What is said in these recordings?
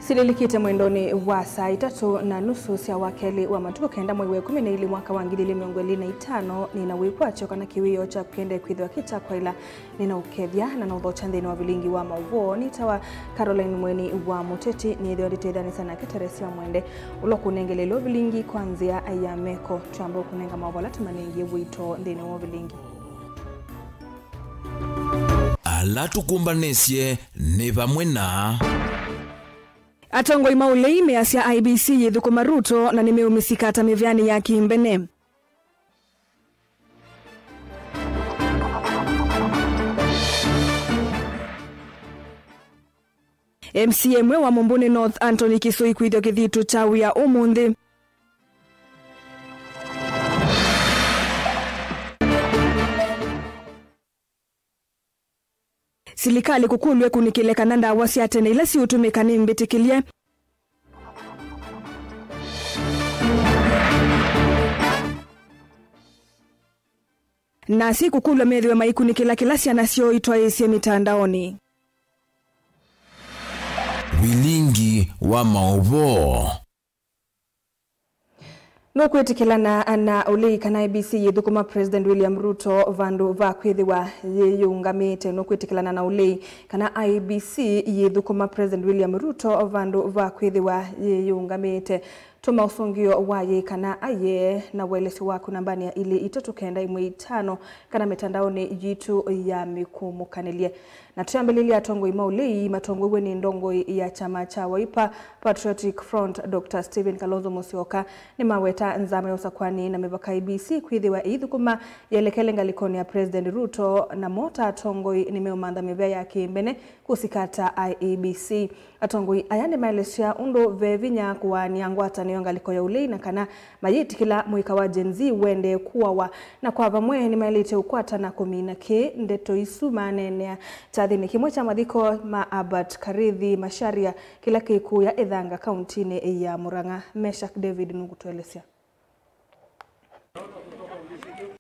Sililikite mwendoni wa saa 3:30 cia wakeli wa matuko kenda mwezi wa 12 mwaka wa 2025 nina wikwacho kana kiwio cha kende kwithwa kita kwa ila nina ukethia na notho chandeni wa vilingi wa mauvo nitawa Caroline Mweni wa Muteti ni ndio ditethani sana Teresia Mwende ulo kunengelelo vilingi kwanzia ayameko twambo kunenga mavola tumanengie wito ndene wa vilingi ala tukumbanesie ne bamwe na Atongo imaulei measia IBC yithukuma Ruto na nimeumisika ata mivyani ya Kimbene. MCMwe wa Mumbuni North Anthony Kisoi kwithio kithitu chawia umundi. Silikali kukulwe kunikileka nanda wasi atene ila si utumika ni mbitikilie. Na si kukulwe medhiwe maikunikila kilasi anasio itwa isi mitandaoni. Vilingi wa mauvo No kwetikilana na ulei kana IBC yithukuma President William Ruto vandu va kwithiwa yungamite no kwetikilana na ulei kana IBC yithukuma President William Ruto vandu va kwithiwa yungamite tuma usungio waye kana aye na welesi wako nambani ya ili itotukenda imwe 5 kana mitandaoni jitu ya mikumukanelie na tuyambelili ya tongo imaulei matongo weni ndongo ya chama cha Wiper Patriotic Front Dr. Stephen Kalonzo Musyoka ni maweta nzame usakwani na mebaka IBC kwithiwa ithukuma yelekele ngalikoni ya President Ruto na mota tongo ni meumanda mebea ya Kimbene kusikata IEBC atongo ayande maelesia undo vevinya kuwa ni angwata ni ngaliko ya ulei na kana mayitikila muika wa Gen-Z wende kuwa na kwa vamwe ni maelite ukwata na komina ke ndeto isu manenea chathini kimwe cha madhiko maabat Karithi Masharia kila kiku ya Ithanga kauntini ya Murang'a. Meshak David nugutuelesia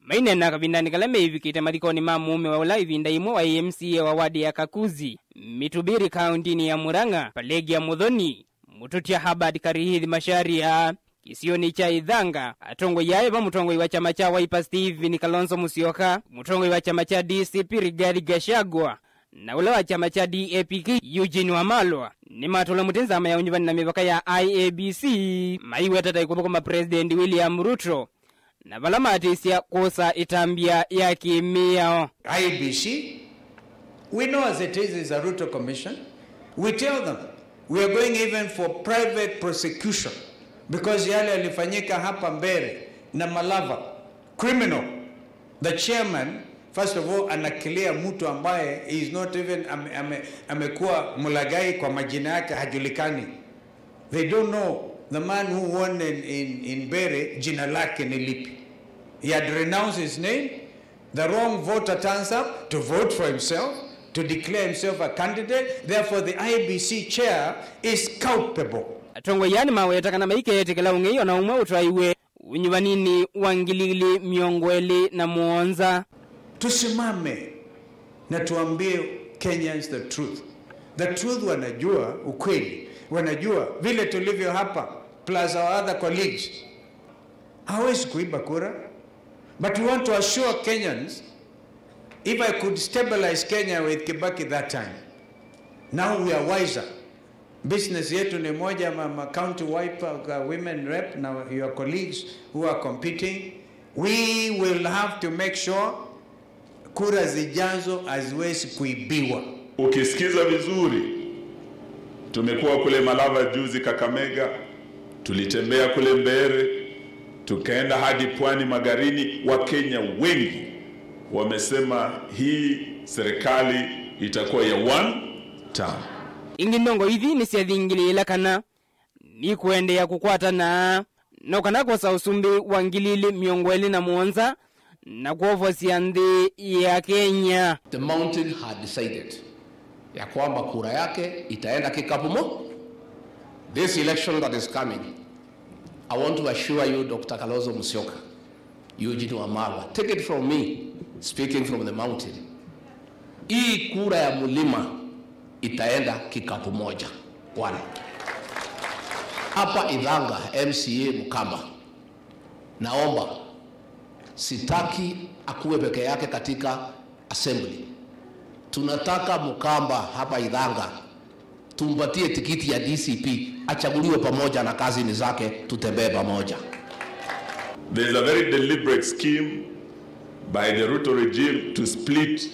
Maine na kabindani kalame hivikite madhikoni mamume wa ula ivinda imwe wa MCA wa wadi ya Kakuzi Mitubiri kauntini ya Murang'a Palegi ya Mudhoni Mututia Habad Karithi Masharia kisioni cha Ithanga atongo yae ba mutongo wa chama cha Wiper Stephen Kalonzo Musyoka mutongo wa chama cha DCP Rigathi Gachagua na ule wa chama cha DAP Eugene Wamalwa ni matola mutenza ya unyivani na mibaka ya IEBC maiwe tata ikuboko President William Ruto na balama atisia kosa itambia ya kimia IEBC. We know as it is a Ruto commission. We tell them we are going even for private prosecution because yale alifanyika hapa Mbere na Malava criminal. The chairman first of all anakilia mtu ambaye is not even amekuwa mulagai kwa majina yake hajulikani. They don't know the man who won in Mbere jina lake ni lipi. He had renounced his name. The wrong voter turns up to vote for himself, to declare himself a candidate. Therefore, the IEBC chair is culpable. Atongo yani maweta kana maike tekela ungeyo na umwe utwaiwe unyivanini wangilili miongweli na muonza. Tusimame na tuambie Kenyans the truth. The truth wanajua ukweli. Wanajua vile tulivyo hapa plus our other colleagues. Hawezi kuiba kura. But we want to assure Kenyans, if I could stabilize Kenya with Kibaki that time, now we are wiser. Business yetu ni moja mama county Wiper women rep now your colleagues who are competing. We will have to make sure kura zijazo haziwezi kuibiwa. Ukisikiza vizuri, tumekuwa kule Malava juzi Kakamega, tulitembea kule Mbere, tukaenda hadi pwani Magarini. Wakenya wengi wamesema hii serikali itakuwa ya one term. Ingindongo hivi ni siadhingili ilakana ni kuende ya kukwata na kana kwa sausumbi wangilili miongweli na muonza na kuofu siandhi ya Kenya. The mountain had decided ya kwamba kura yake itaenda kikapu mo. This election that is coming, I want to assure you, Dr. Kalonzo Musyoka, Eugene Wamalwa, take it from me, speaking from the mountain. Hii kura ya mulima itaenda kikapu moja. One. Hapa Idhanga MCA Mkamba, naomba sitaki akuwe peke yake katika assembly. Tunataka Mkamba hapa Idhanga tumpatie tikiti ya DCP, achaguliwe pamoja na kazi zake, tutembee pamoja. There's a very deliberate scheme by the Ruto regime to split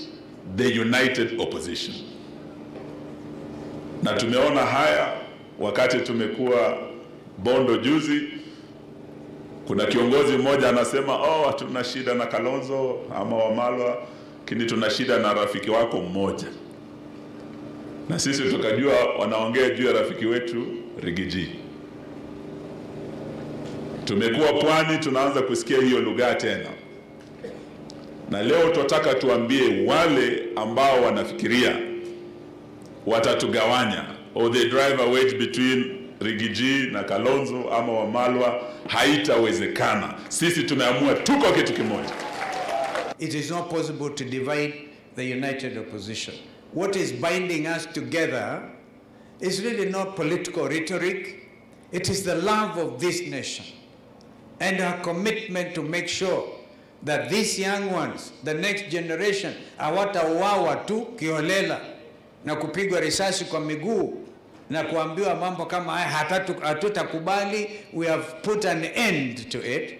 the united opposition. Na tumeona haya wakati tumekuwa Bondo juzi. Kuna kiongozi mmoja anasema hatuna shida na Kalonzo ama Wamalwa, lakini tuna shida na rafiki wako mmoja. Na sisi tukajua wanaongea juu ya rafiki wetu Rigiji. Tumekuwa Pwani, tunaanza kusikia hiyo lugha tena. Na leo tunataka tuambie wale ambao wanafikiria watatugawanya, or they drive a wedge between Rigiji na Kalonzo ama Wamalwa, haitawezekana. Sisi tumeamua tuko kitu kimoja. It is not possible to divide the united opposition. What is binding us together is really not political rhetoric. It is the love of this nation and our commitment to make sure that these young ones, the next generation, hawatauawa tu kiholela na kupigwa risasi kwa miguu na kuambiwa mambo kama haya hatutakubali. We have put an end to it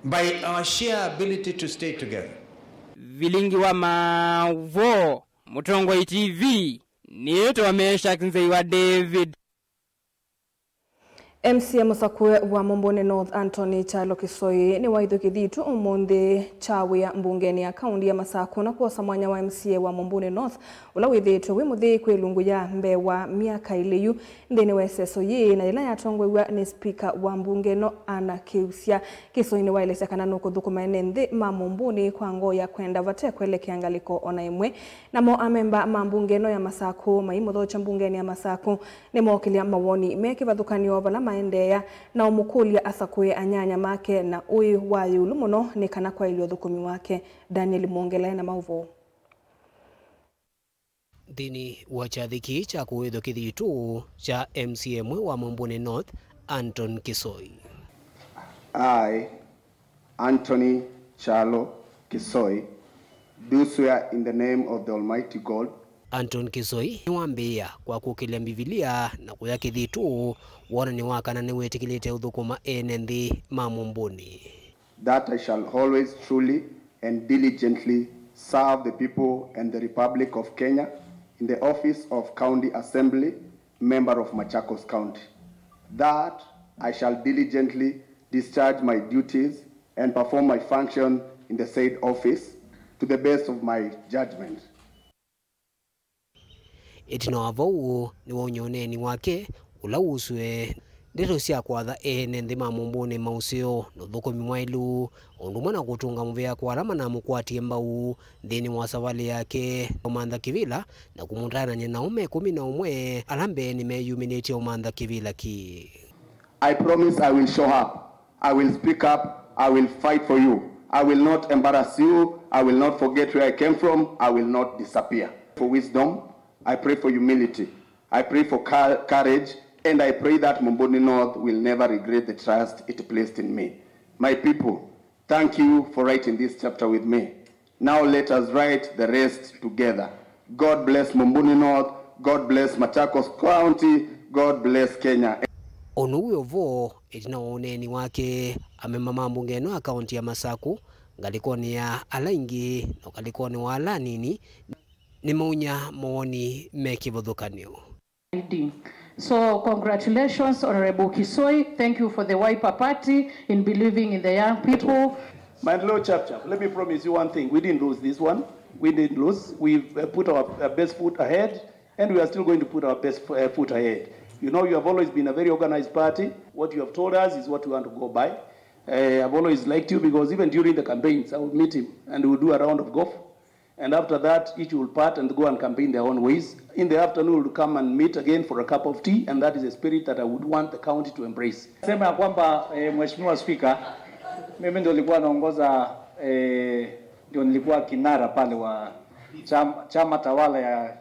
by our sheer ability to stay together. Vilingi wa Mavo, Mutongoi TV, Nieto Amesha Kinzeiwa David. MCA Musakwe wa Mombone North Anthony Chalo Kisoi ni waithukithitu umundi chawia mbungeni ya kaundi ya Masako na kuosa mwanya wa MCA wa Mombone North ula withitwe wi muthi kwilungu ya mbewa miaka iliyu ndini wa SSOE na ila yatongwe ni speaker wa mbungeno Ana Kiusia. Kisoi ni wailesya kana nuko thukumaene nthi ma Mombuni kwa ngo ya kwenda vate kwelekea ngaliko ona imwe na mo amemba ma mbungeno ya Masako maimuthocha mbungeni ya Masako ni mokilia mawoni mekivathukanio vala maendeya na umukulia Asakwe anyanya make na uyu wa yulu muno ni kana kwa ilio thukumi wake. Daniel Mwongela na mauvo. Dini wa chathiki cha kuithukithitu cha MCA wa Mombone North Anton Kisoi. I, Anthony Chalo Kisoi, do swear in the name of the Almighty God. Anton Kisoi niwambia kwa kukilia Biblia na kuyakithitu wona ni wakana ni wetikilite uthukuma enenthi ma Mombuni. That I shall always truly and diligently serve the people and the Republic of Kenya in the office of County Assembly, member of Machakos County. That I shall diligently discharge my duties and perform my function in the said office to the best of my judgment. Itino avou ni wonyoneni wake ula uswe ndeto cia kwatha enenthi ma Mombuni mausio no thukumi mwailu ondumana kutunga muvea kwa alama na mukwatie mbau thini wa savali yake Omantha Kivila na kumundana na ume 11 alambe ni meyuminate Omantha Kivila ki. I promise I will show up. I will speak up. I will fight for you. I will not embarrass you. I will not forget where I came from. I will not disappear. For wisdom, I pray for humility. I pray for courage, and I pray that Mombone North will never regret the trust it placed in me. My people, thank you for writing this chapter with me. Now let us write the rest together. God bless Mombone North. God bless Machakos County. God bless Kenya. Onuwe ovo itina oneni wake amemama mbungeno akaunti ya Masaku ngalikoni ya alaingi no ngalikoni wa alanini ni maunya mawoni mekivothukanio. So congratulations, Honorable Kisoi. Thank you for the Wiper Party in believing in the young people. My Lord Chapter, let me promise you one thing. We didn't lose this one. We didn't lose. We've put our best foot ahead, and we are still going to put our best foot ahead. You know, you have always been a very organized party. What you have told us is what we want to go by. I've always liked you because even during the campaigns, I would meet him and we would do a round of golf. And after that, each will part and go and campaign their own ways. In the afternoon, we'll come and meet again for a cup of tea, and that is a spirit that I would want the county to embrace. Sema kwamba Mheshimiwa Speaker, mimi ndio nilikuwa naongoza ndio nilikuwa kinara pale wa chama tawala ya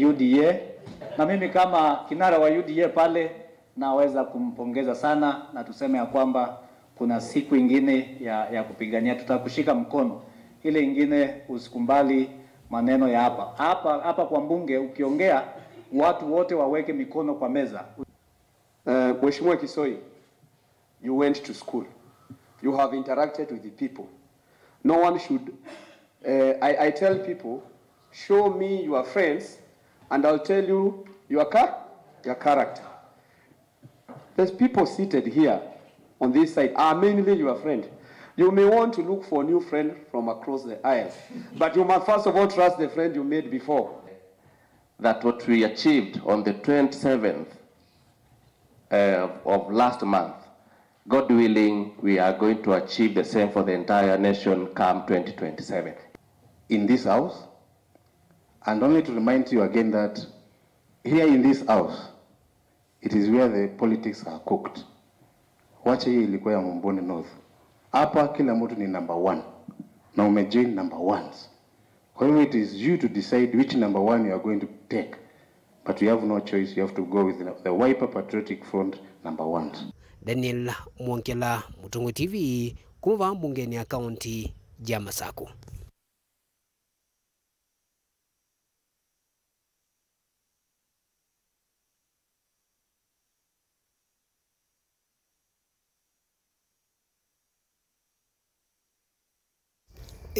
UDA, na mimi kama kinara wa UDA pale naweza kumpongeza sana na tuseme ya kwamba kuna siku ingine ya kupigania, tutakushika mkono. Ile ingine usikumbali maneno ya hapa kwa mbunge, ukiongea watu wote waweke mikono kwa meza. Mheshimiwa Kisoi, you went to school. You have interacted with the people. No one should, I tell people, show me your friends and I'll tell you your character. There's people seated here on this side are mainly your friend. You may want to look for a new friend from across the aisle, but you must first of all trust the friend you made before. That what we achieved on the 27th of last month, God willing, we are going to achieve the same for the entire nation come 2027. In this house, and only to remind you again that here in this house, it is where the politics are cooked. Wacha hii ilikuwa ya Mumbuni North. Hapa kila mtu ni number 1. Na umejoin number 1s. Kwa hiyo it is you to decide which number 1 you are going to take. But you have no choice, you have to go with the Wiper Patriotic Front number 1. Daniel Mwankela, Mutungu TV, kuva mbungeni ya kaunti ya Masako.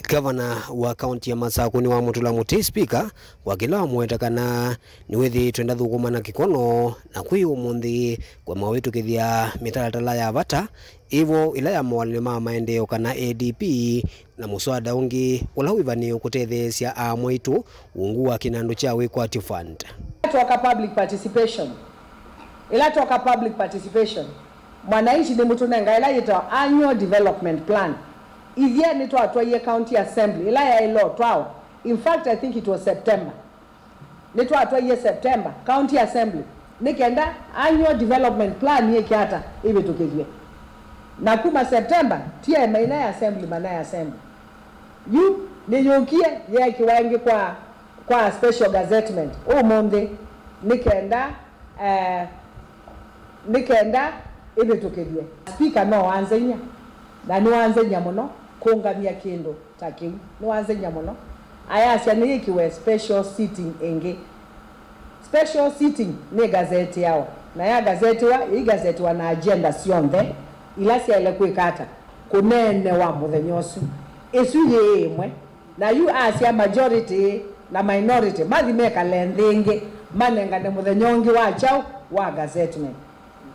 Gavana wa kaunti ya Masako ni wa Mutula Muti speaker wakila mwetakana niwethi twenda thukuma na kikono na kwi umuthi kwa mawitu kithia mitaratala ya vata ivo ila ya mwalini ma maendeleo kana ADP na muswada ungi ula wivani ukutethesia amwitu ungu wa kinandu cha Equity Fund. Toka public participation. Ila toka public participation. Mwananchi ni mtu nenga ila yita annual development plan. Ivia ni to atwa county assembly ila ya ilo twao. In fact I think it was September. Ni to atwa September county assembly. Nikenda annual development plan ye kiata ibe tukivye. Na kuma September tia maina assembly manaya assembly. You ni yukie ye kiwangi kwa special gazettement. Monday nikenda ibe tukivye. Speaker no anzenya. Na niwanzenya muno kungamia kindu takiu niwanzenya muno ayasya ni kiwe special sitting enge special sitting ni gazeti yao na ya gazeti wa na agenda sionthe ilasia ile kwikata kunene wa muthenyosu isu yemwe na you asya majority na minority mathi meka lendingi manenga ne muthenyongi wa chao wa gazeti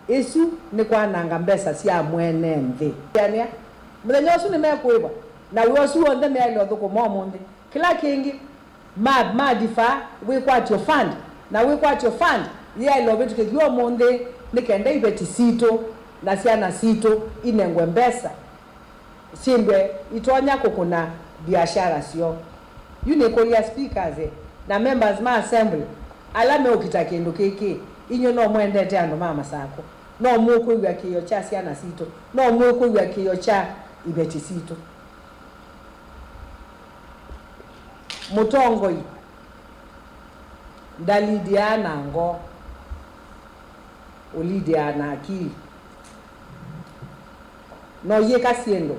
isu ni kwa nanga mbesa sia mwene nthi yani muthenyosu ni mekuiwa na wosu wonde mele thuko momundi kila kingi madifa Equity Fund na Equity Fund ye lo bitu kigyo mundi nikende ibeti sito na siana sito inengwe mbesa simbe itonya kokuna biashara sio unikolia speakers na members ma assembly alame okitakindu kiki inyo no mwendete ando mama sako no muko ya kiyo cha siana sito no muko ya kiyo cha ibeti sito mutongoi dalidiana ngo ulidiana akili no yeka siendo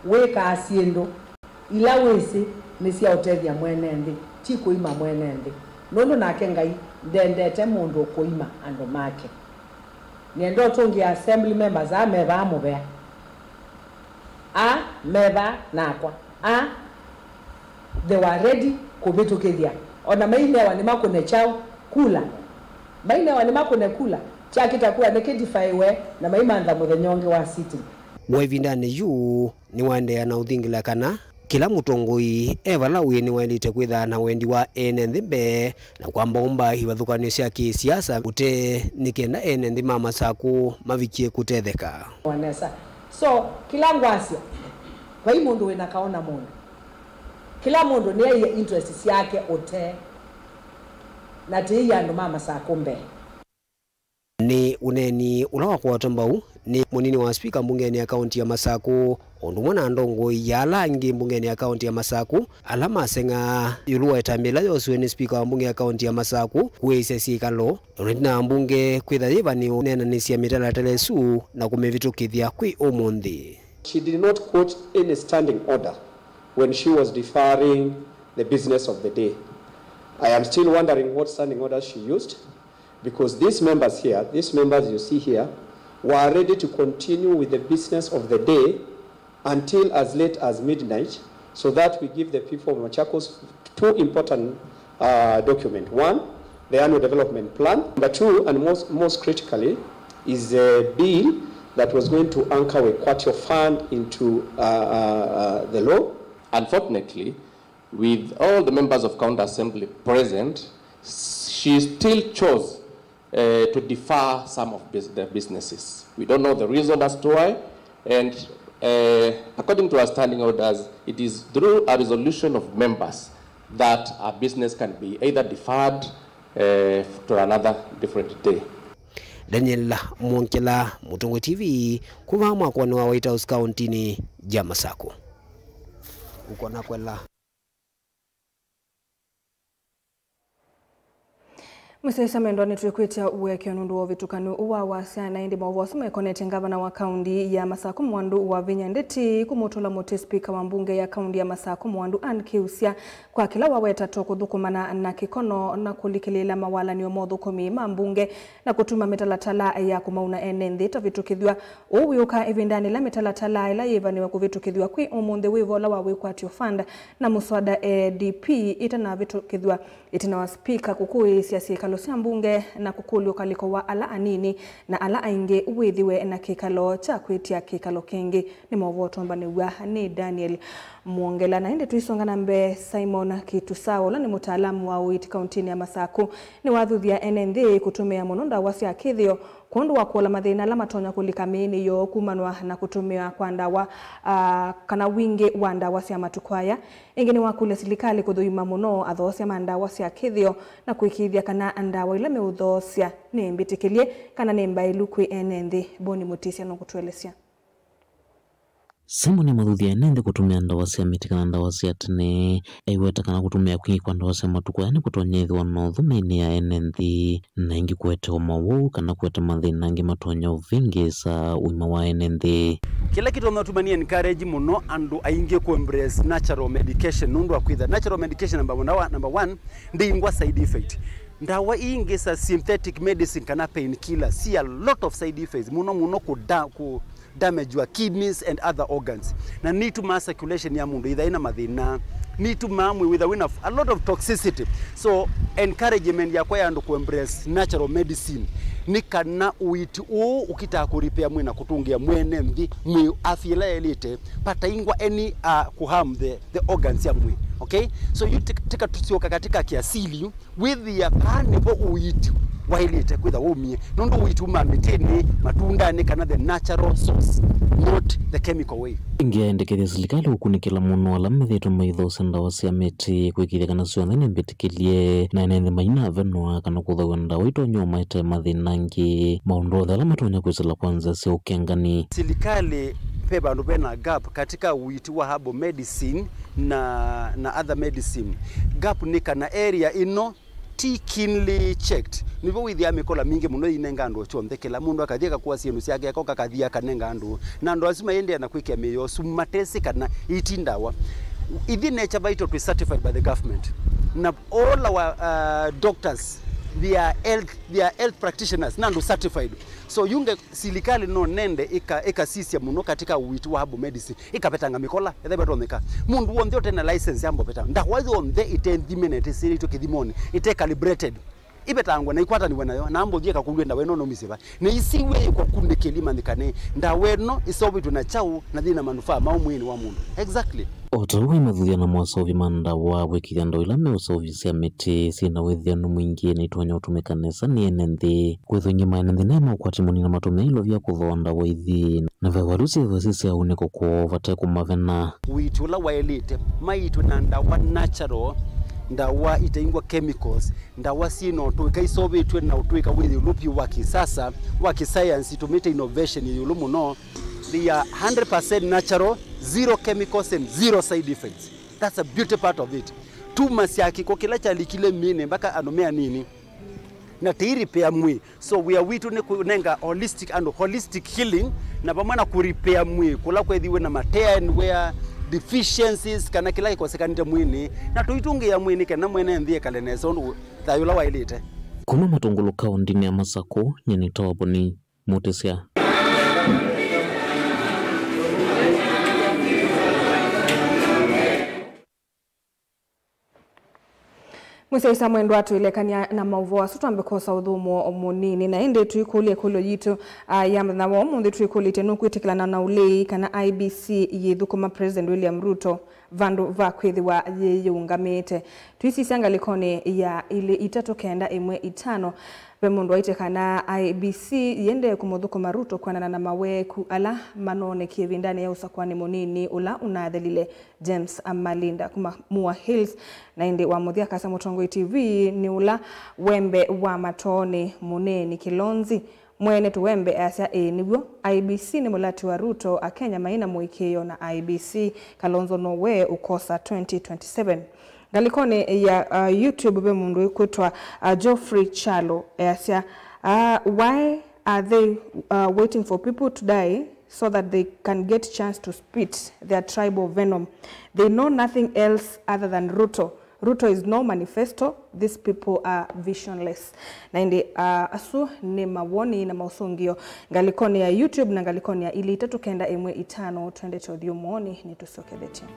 weka asiendo ila wese nisia otethia mwenende chiko ima mwenende nono nake ngai ndendete mundu koima ando make niendo tongi assembly members ameva amubea meva nakwa they were ready kubitukithia ona maine wa nimakune chao kula maine wa nimakune kula cha kitakuwa nekidifaiwe na maimanda muthenyongi wa city mwevindani yu ni wandea na uthingila kana kila mutongoi evala wini wailite kwitha na wendi wa ene nthimbe na kwamba umba hivathukanio cia kisiasa ute nikenda ene nthi mama saku mavikie kutetheka wanesa so kila ngwasia vai mundu wina kaona mundu kila mundu ni ye interest yake ute na tiya ndo mama saku mbe ni uneni ula wa kwa tambau ni munini wa speaker mbungeni ya kaunti ya Masaku ondu mwana ndongo ya langi mbungeni ya kaunti ya Masaku alama senga yuluwa etambila yoswe ni speaker wa mbunge ya kaunti ya Masaku kuweise sikalo onedina mbunge kwitha yiva ni unena nisia mitala telesu na kumevitukithia kwi umundi. She did not quote any standing order when she was deferring the business of the day. I am still wondering what standing orders she used, because these members here, these members you see here, were ready to continue with the business of the day until as late as midnight, so that we give the people of Machakos two important documents. One, the annual development plan. Number two, and most critically, is a bill that was going to anchor a quarter fund into the law. Unfortunately, with all the members of County Assembly present, she still chose to defer some of the businesses. We don't know the reason as to why, and according to our standing orders, it is through a resolution of members that our business can be either deferred to another different day. Daniel Mwonkela, Mutungo TV, kuva mwakoni wa White House County ni Masaku. Uko na kwela. Msesa mendoni tulikwetia uweke nundu wa vitukanu uwa wasiana indi mawasu mekonete ngavana wa kaundi ya Masaku Mwandu wa Vinyandeti kumutola mote speaker wa mbunge ya kaundi ya Masaku Mwandu Ann Kiusya kwa kila waweta toko dhukumana na kikono na kulikilela mawala ni omodhu kumima mbunge na kutuma metalatala ya kumauna enenthi tavitukithwa uwiuka evindani la metalatala ila yevaniwa kuvitukithwa kwi umunde wivola wa wikwatio fund na muswada ADP itana vitukithwa itina wa speaker kukui siasi cia mbunge na kukulio kaliko wa ala anini na ala ainge uwithiwe na kikalo cha kwitia kikalo kingi ni mwovoto mbaniwa ni Daniel Mwongela. Na hindi tuisonga na mbe Simon Kitusawola ni mutaalamu wa uiti kauntini ya Masaku ni wathuthia NND kutumia mononda wasi akithio kundu wa kuola mathina la matonya kulikamini yo kumanwa na kutumia kwa ndawa kana wingi wa ndawa cia matukwaya ingeni wa kule silikali kuthuima muno athosia mandawa cia kithio na kuikithia kana ndawa ila meuthosia ni mbitikilie kana ni mbailu kwi NND. Boni Mutisia no kutuelezea. Simoni mathuthia NND kutumia ndawa cia miti kana ndawa cia tene aiweta kana kutumia kwingi kwa ndawa cia matukwaya ni kutonyethwa no thumaini ya NND na ingi kuetewa mawu kana kueta mathina ngi matonya uvingi sa uima wa NND. Kila kitu natumania encourage muno andu ainge ku embrace natural medication nundu akwitha natural medication number one ndingwa side effect. Ndawa ingi sa synthetic medicine kana painkiller see a lot of side effects muno ku damage your kidneys and other organs. Na need to mass circulation ya mundu idha ina mathina need to mamwe with a lot of toxicity. So encouragement ya kwa yandu ku embrace natural medicine ni kana uiti ukitaka kuripea mwena kutungia mwene mbi mwi afila elite pata ingwa any kuharm the organs ya mwi. Okay, so you tika tusioka katika kiasili with the carnival uiti wailite kwitha umie nondo uituma mitini matunda ni kana the natural source not the chemical way. Ingiendekethia serikali ukunikila muno ala methitwa maithosa ndawa cia miti kwikithia kana cionthe ni mbitikilie na enenthi maina venwa kana kuthawa ndawa itonyo maite mathina ngi maundu othe ala matonya kwisila kwanza cia ukengani. Serikali pe bandu bena gap katika uiti wa herbal medicine na other medicine. Gap ni kana area ino keenly checked. Nivo withia mikola mingi muno inenga ndo chonde kila mundu akathia kwa sienu ciake akoka kathia kanenga ndo na ndo azima yende na kwikia meyo sumatesi kana itindawa ithi nature vital to certified by the government na all our doctors they are health practitioners nando certified. So yunge silikali no nende ika sisi muno katika uitu wa herbal medicine ikapetanga mikola ethebetondeka mundu wonde otena license yambo peta ndawazi on the itendimenete siri to kidimoni ite calibrated ibetangwa na ikwata ni wenayo na ambo jeka kulwenda weno no misiba na isiwe kwa kunde kelima ndikane ndaweno isobi tuna chau na dhina manufaa maumwini wa mundu. Exactly. Otaruwa mathuthia na mwasovi mandawa wikithia ndo ila meusovi cia miti sina withianu mwingi na itonya utumikanesa ni NND kwithu nyima NND nema ukwati munina matumia ilo vya kuthoa ndawa ithi na vewarusi ithosisi ya uniko kuo vate kumavena uitula wa elite maitu na ndawa natural ndawa itaingwa chemicals ndawa sino tuika isobetwe na utuika with lupi wa kisasa wa kiscience tumite innovation yulumu no. They are 100% natural, zero chemicals and zero side effects. That's a beauty part of it. Tumasi yake kwa kila chali kile mine mpaka anomea nini na tiri pea mwi. So we are witu nenga holistic healing na pamana ku repair mwi kula kwa thiwe na matea and where deficiencies kana kila ikosekanite mwini na tuitunge ya mwini kana mwene ndie kaleneso thayula wailite kuma matongolo kaundini ya Masako nyeni tawaboni Mutesia. Mwisa mwendo watu ilekania na mauvo wa sutu ambikosa udhumu munini na indi tuikulie kulo jitu ya mdha wa mundi tuikulie tenuku itikilana na ulei kana IBC yithukuma President William Ruto vandu vakwithi wa yeyungamite tuisi sianga likone ya ile itatu kenda imwe itano Bemundu waitekana IBC yende kumuthukuma Ruto kwanana na maweku ala manone kievindani ya usakwani munini ula unadhelile James Amalinda kuma Mua Hills na indi wa muthia kasa Mutongoi TV ni ula wembe wa matoni muneni Kilonzi mwene tuwembe asya nibyo IBC ni mulati wa Ruto akenya maina muikeyo na IBC Kalonzo Nowe ukosa 2027 Galikone ya YouTube bemundu ikutwa Geoffrey Chalo asya why are they waiting for people to die so that they can get chance to spit their tribal venom? They know nothing else other than Ruto. Ruto is no manifesto. These people are visionless. Na indi asu ni mawoni na mausungio galikone ya YouTube na galikone ya ili itatu kenda imwe itano twende chodhio mwoni ni tusoke the team.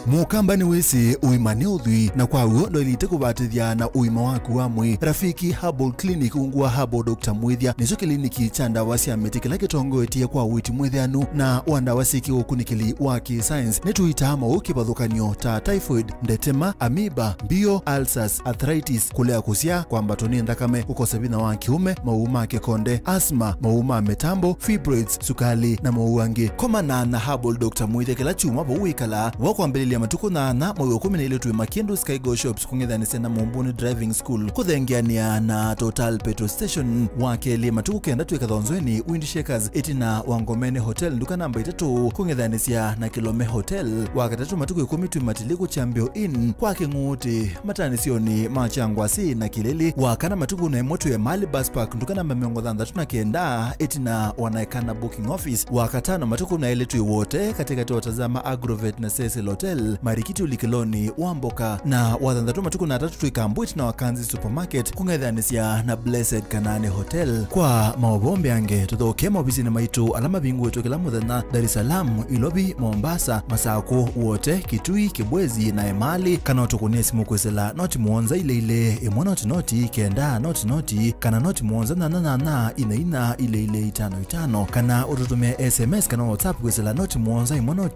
Mukamba ni wese uimane udhui na kwa uo ndo ilite kubatithia na uima waku wa mwi Rafiki Herbal Clinic ungua Herbal Dr. Mwithia niso kliniki cha ndawa cia miti kila kitongoetie kwa witi mwithianu na wandawa siki ukunikili wa science netuitama ukibadhukanio ta typhoid, ndetema, amoeba, bio, ulcers, arthritis, kulea kusia kwa mbatoni ndakame, ukosebina wa kiume, mauma kekonde, asma, mauma metambo, fibroids, sukali na mauangi. Koma na Herbal Dr. Mwithia kila chuma bo uikala wako mbele ya matuko na mawe 10 tuwe Makindu Sky Go Shops kungedhanise na Mumbuni Driving School kuthengiania na Total Petrol Station wakeli matuko kenda tuwe kathonzweni Windshakers etina Wangomene Hotel nduka namba 3 kungedhanisia na Kilome Hotel wakatatu matuko 10 tuwe Matiliku Chambio Inn kwa Kinguti matanisioni Machangwasi na Kileli wakana matuko na emoto ya Mali Bus Park nduka namba 39 etina wanaekana Booking Office wakatano matuko na ile tuwe wote katika tuwatazama Agrovet na Cecil Hotel Marikiti Ulikiloni Wamboka na wathandatu matuko na tatu tuikambwit na Wakanzi Supermarket kungedhanisia na Blessed Kanane Hotel kwa mawabombe ange tuthoke mabisi na maitu alama bingu wetu kila muthenya Dar es Salaam, Ilobi, Mombasa, Masako wote Kitui, Kibwezi na Emali kana utukunia simu kwesela noti muonza ile imwana noti kenda noti kana noti muonza na ina ile 55 kana ututumia SMS kana WhatsApp kwesela noti muonza imwana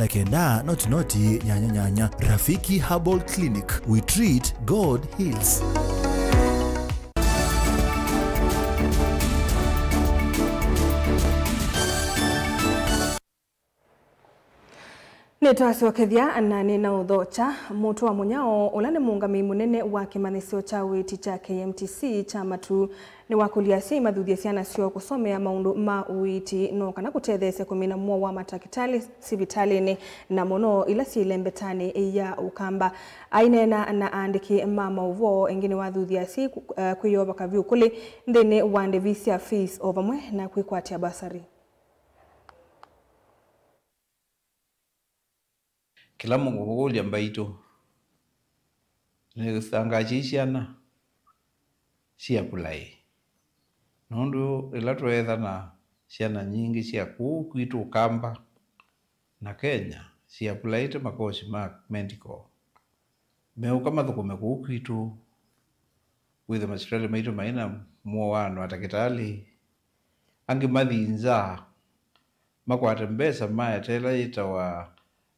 kenda noti nyanya. Rafiki Herbal Clinic, we treat, God heals. Neto wakethia na nina udhocha mutu wa munyao ulane muungami munene wa kimanisio cha witi cha KMTC cha matu ni wakulia si madhudia siana sio kusomea maundu ma witi no kana kutethese kumina mua wa matakitali sivitali na mono ila si lembetani ya ukamba ainena na andiki mama uvo engine wadhudia si kuyoba kaviu kuli ndene wande visia fees ovamwe na kuikwatia basari. Kila mungu mbaito nithangachia ciana cia pulai nundu ila twetha na ciana nyingi cia kuu kwitu Ukamba na Kenya cia pulai te makosi ma medical meuka mathukume kuu kwitu withe masirali maitu maina muwano atakitali angi mathinza makwate mbesa maetela itawa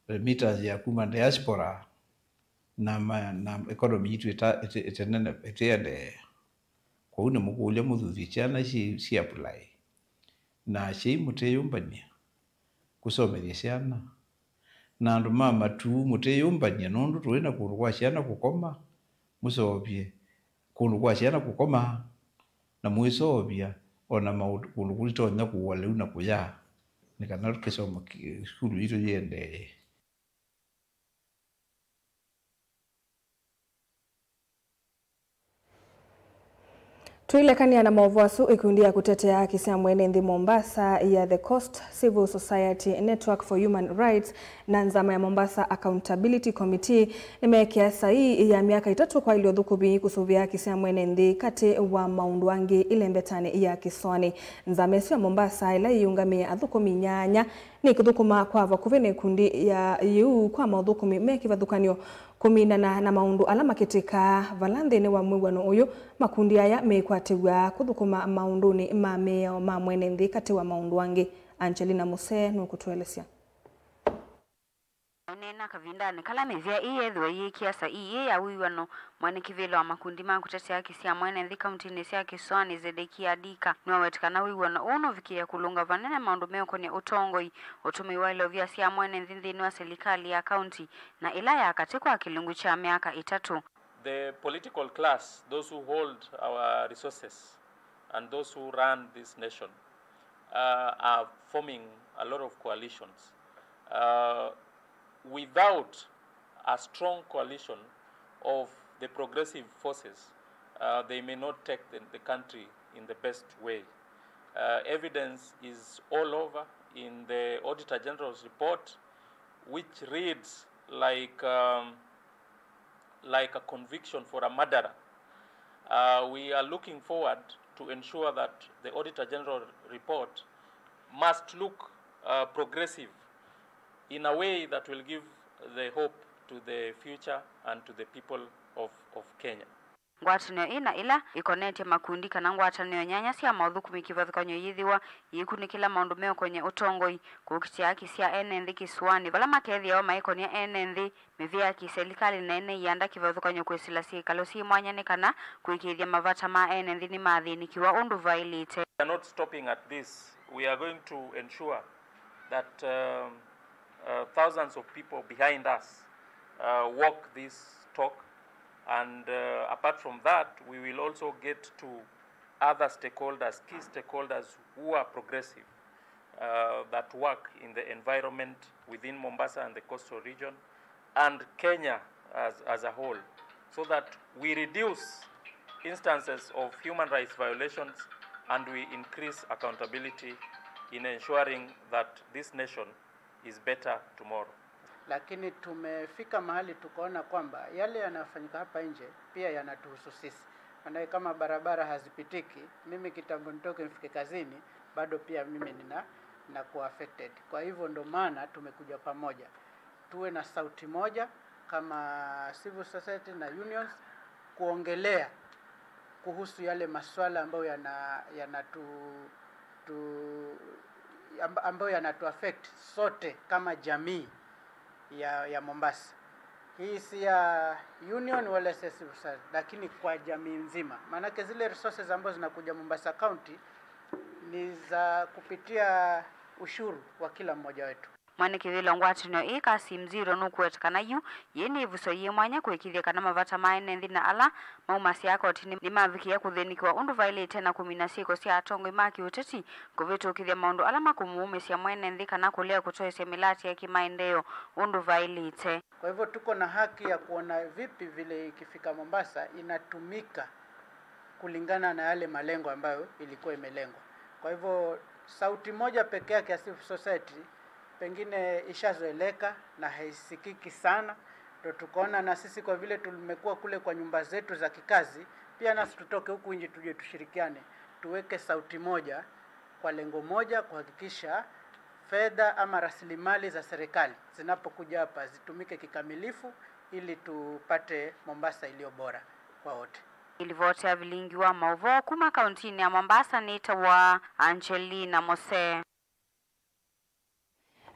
remittance ya kuma diaspora na economy itu itenene itiende kwa una mugule muthuthi ciana ci apply na ci muteyumbania kusomethia ciana na andu mama tu muteyumbania nondu twina kundu kwa ciana gukoma musovie kundu kwa ciana gukoma na mwisovia ona maundu kulitonya kuwa leu na kuya ni kana tukisoma skulu ito yende. Tuilekania na maovasu ikundi ya kutetea haki cia mwene nthi Mombasa ya The Coast Civil Society Network for Human Rights na nzama ya Mombasa Accountability Committee nimekia sahihi ya miaka 3 kwa ilio thukumi kusuvia haki cia mwene nthi kati wa maundu angi ile mbetani ya kiswani. Nzama ya Mombasa ila iungamia athukumi nyanya ni kuthukuma kwa vakuvene kundi ya yu kwa mathukumi mekivathukanio kuminana na maundu ala makitika valanthini wa mwigwano uyu makundi aya mekwatigwa kuthukuma maunduni ma meo ma mwene nthi kati wa maundu angi. Angelina Muse nukutuelesya. Nena kavindani kala mezia iyethwe yikiasa iye ya wiwano mwene kivilo wa makundi ma kutetea haki cia mwene nthi kaunti cia Kiswani Zedekia Dika niwawetikana wiwano uno vikia kulunga vanene maundu meko ni utongoi utumiwa ilovia cia mwene nthi nthini wa serikali ya kaunti na ila ya katikwa kilungu cha miaka 3. The political class, those who hold our resources and those who run this nation are forming a lot of coalitions. Without a strong coalition of the progressive forces, they may not take the country in the best way. Evidence is all over in the Auditor General's report, which reads like a conviction for a murderer. We are looking forward to ensure that the Auditor General report must look progressive in a way that will give the hope to the future and to the people of Kenya. Ngwatanio ina ila ikonete makundi kana ngwatanio nyanya cia mathukumi kivathukanyo yithiwa yikunikila maundu meo kwenye utongoi kukitia haki cia ene nthi Kiswani vala makethia o maikonia ene nthi mivia ki serikali na ene yanda kivathukanyo kwisila cikalo ci mwanyane kana kuikithia mavata ma ene nthi ni mathinikiwa undu vailite. We are not stopping at this. We are going to ensure that thousands of people behind us walk this talk, and apart from that, we will also get to other stakeholders, key stakeholders who are progressive, that work in the environment within Mombasa and the coastal region, and Kenya as a whole, so that we reduce instances of human rights violations and we increase accountability in ensuring that this nation is better tomorrow. Lakini tumefika mahali tukaona kwamba yale yanafanyika hapa nje pia yanatuhusu sisi. Maana kama barabara hazipitiki, mimi kitambo nitoke nifike kazini, bado pia mimi nina kuwa affected. Kwa hivyo ndo maana tumekuja pamoja. Tuwe na sauti moja kama civil society na unions kuongelea kuhusu yale masuala ambayo ambayo yanatu affect sote kama jamii ya Mombasa. Hii si ya union wala civil society, lakini kwa jamii nzima. Maana zile resources ambazo zinakuja Mombasa County ni za kupitia ushuru wa kila mmoja wetu. Mwane kivilo ngwatanio ikasi mziro nukuwetikana yu yeni ivuso yemwanya kuikithia kana mavata maene nthi na ala maumasi yako tini ni mavikia kuthenikiwa undu vailite na kuminasiko cia atongo imaki uteti kuvitukithia maundu ala makumuume cia mwene nthi kana kulea kutoesya milati ya kimaendeo undu vailite. Kwa hivyo tuko na haki ya kuona vipi vile ikifika Mombasa inatumika kulingana na yale malengo ambayo ilikuwa imelengwa. Kwa hivyo sauti moja pekee yake ya civil society pengine ishazoeleka na haisikiki sana, ndio tukaona na sisi kwa vile tumekuwa kule kwa nyumba zetu za kikazi, pia nasi tutoke huku nje tuje tushirikiane, tuweke sauti moja kwa lengo moja, kuhakikisha fedha ama rasilimali za serikali zinapokuja hapa zitumike kikamilifu ili tupate Mombasa iliyo bora kwa wote. Ilivotea vilingi wa maovo kuma kauntini ya Mombasa. Nita wa Angelina Mose.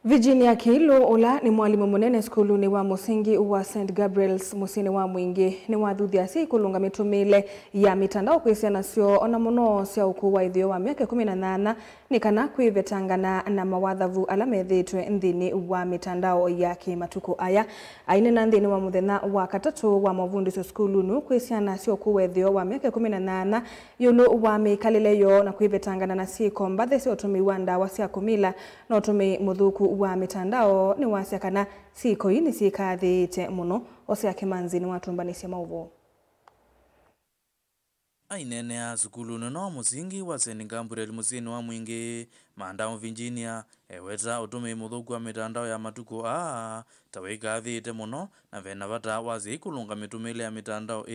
Virginia Kiilo ola ni mwalimu munene skuluni wa musingi wa St. Gabriel's musini wa Mwingi ni wathuthia si kulunga mitumile ya mitandao kwisiana sio ona muno cia ukuwa ithio wa miaka 18 ni kana kwivetangana na mawathavu ala methitwe nthini wa mitandao ya kimatuko aya aine na nthini wa muthenya wa katatu wa mavundi skulunu kwisiana sio ukuwa ithio wa miaka 18 yulu wa mikalile yo na kwivetangana na si kombathe sio tumiwa ndawa cia kumila no tumi muthuku wa mitandao ni wasiakana siko ini sikathite muno ose akimanzi ni watumbanisia mauvo ainene ya sukulu no musingi wa St. Gabriel musini wa Mwingi mandao Virginia eweta utume muthuku wa mitandao ya matuko tawikathite muno na vena vata wazi kulunga mitumile ya mitandao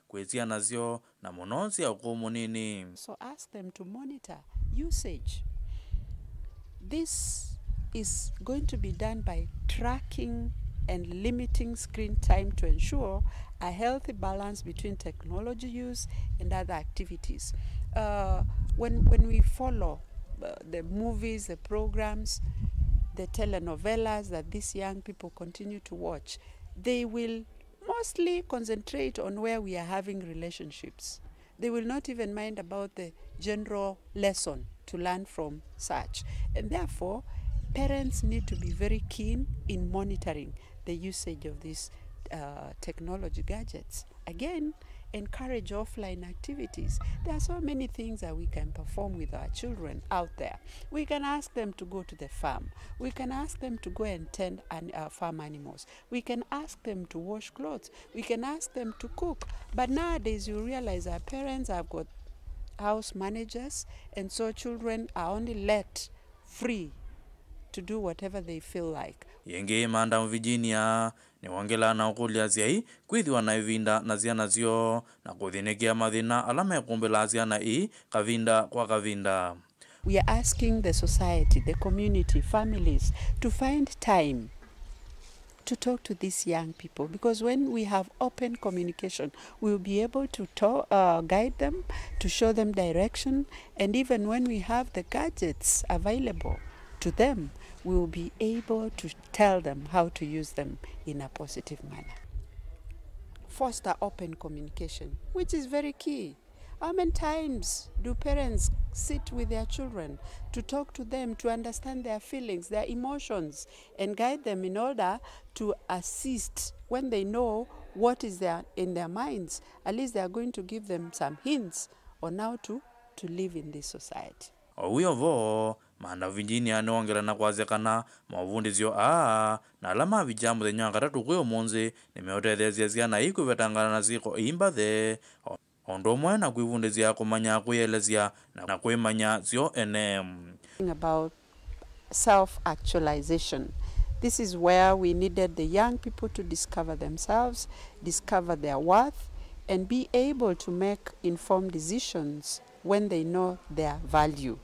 kwisia nazio na muno cia ukumunini. So ask them to monitor usage. This is going to be done by tracking and limiting screen time to ensure a healthy balance between technology use and other activities. When we follow the movies, the programs, the telenovelas that these young people continue to watch, they will mostly concentrate on where we are having relationships. They will not even mind about the general lesson to learn from such. And therefore, parents need to be very keen in monitoring the usage of these technology gadgets. Again, encourage offline activities. There are so many things that we can perform with our children out there. We can ask them to go to the farm. We can ask them to go and tend farm animals. We can ask them to wash clothes. We can ask them to cook. But nowadays you realize our parents have got house managers, and so children are only let free to do whatever they feel like. Yenge mandao Virginia ni wangela na ukulia ziai kwithiwa na ivinda na ziana zio na kuthinekia mathina alama kumbela ziana kavinda kwa kavinda. We are asking the society, the community, families to find time to talk to these young people, because when we have open communication, we will be able to guide them, to show them direction, and even when we have the gadgets available to them, we will be able to tell them how to use them in a positive manner. Foster open communication, which is very key. How many times do parents sit with their children to talk to them, to understand their feelings, their emotions, and guide them in order to assist when they know what is in their minds? At least they are going to give them some hints on how to live in this society. Owiyovo manda Virginia nongera na kwazekana mavundizio na alama vijambo zenyo ngatatu kuyo monze nimeotethezia ziana ikuvetangana na ziko imbathe ondomwe na kuivundizia kumanya kuyelezia na kuimanya zio about self-actualization. This is where we needed the young people to discover themselves, discover their worth, and be able to make informed decisions when they know their value.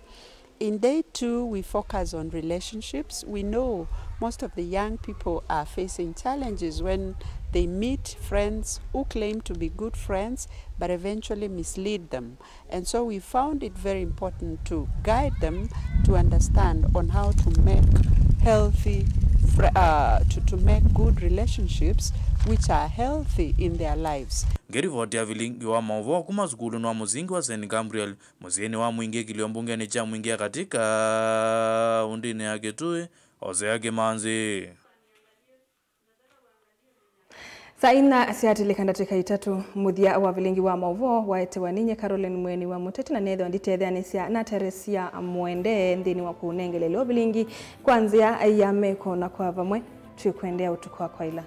In day 2, we focus on relationships. We know most of the young people are facing challenges when they meet friends who claim to be good friends but eventually mislead them. And so we found it very important to guide them to understand on how to make healthy, to make good relationships which are healthy in their lives. Gerivoti ya vilingi wa mauvo kuma sukulu na muzingi wa St. Gabriel muzini wa Mwingi kiliombunge ni cha Mwingi katika undini ya Getue ose yake manzi. Saina siatilikanda tika itatu muthia wa vilingi wa mauvo waete waninye Caroline Mweni wa Muteti na netho nditetheanisia na Teresia Mwende nthini wa kunengeleleo vilingi kwanzia ya meko na kwa vamwe tukwendea utukwa kwa ila.